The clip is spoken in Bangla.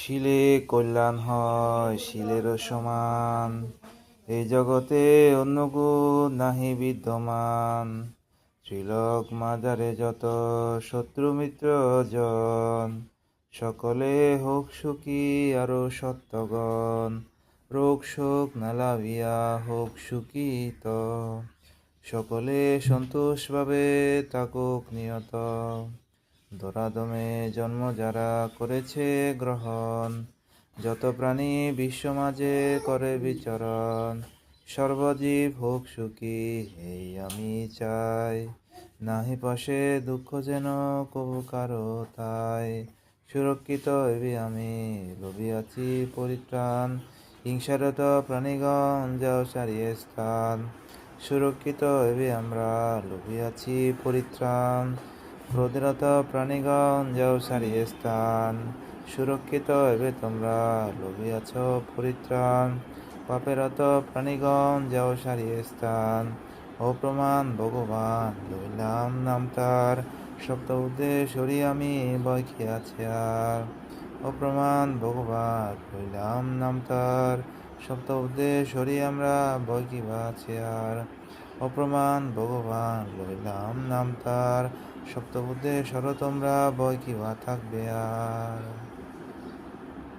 শিলে কল্যাণ হয় শিলেরও সমান, এই জগতে অন্য গুণ নাহি বিদ্যমান। ত্রিলোক মাজারে যত শত্রু মিত্র জন, সকলে হোক সুখী আরো সত্যগণ। রোগ শোক না লাভিয়া হোক সুখী তো, সকলে সন্তোষ ভাবে থাকুক নিয়ত। ধরাধামে জন্ম যারা করেছে গ্রহণ, যত প্রাণী বিশ্ব মাঝে করে বিচরণ। সর্বজীব হোক সুখী এই আমি চাই, নাহি পাশে দুঃখ যেন কবু কারো তাই। সুরক্ষিত হইবি আমি লভিয়াছি পরিত্রাণ, হিংসারত প্রাণীগণ যাও সারিয়ে স্থান। সুরক্ষিত হইবি আমরা লভিয়াছি পরিত্রাণ, ক্রোধরত প্রাণীগণ যাও সারিয়ে স্থান। সুরক্ষিত হইবে তোমরা লভিয়াছ পরিত্রাণ, পাপেরত প্রাণীগণ যাও সারিয়ে স্থান। অপ্রমাণ ভগবান লইলাম নাম তার, সপ্ত উদ্দেশ্বরী আমি ভয় কি আছে আর। অপ্রমাণ ভগবান লইলাম নাম তার, সপ্ত উদ্দেশ্বরী আমরা ভয় কি বা আছে আর। অপ্রমাণ ভগবান লইলাম নাম তার, সপ্ত উদ্দেশ্বর তোমরা ভয় কি বা থাকবে আর।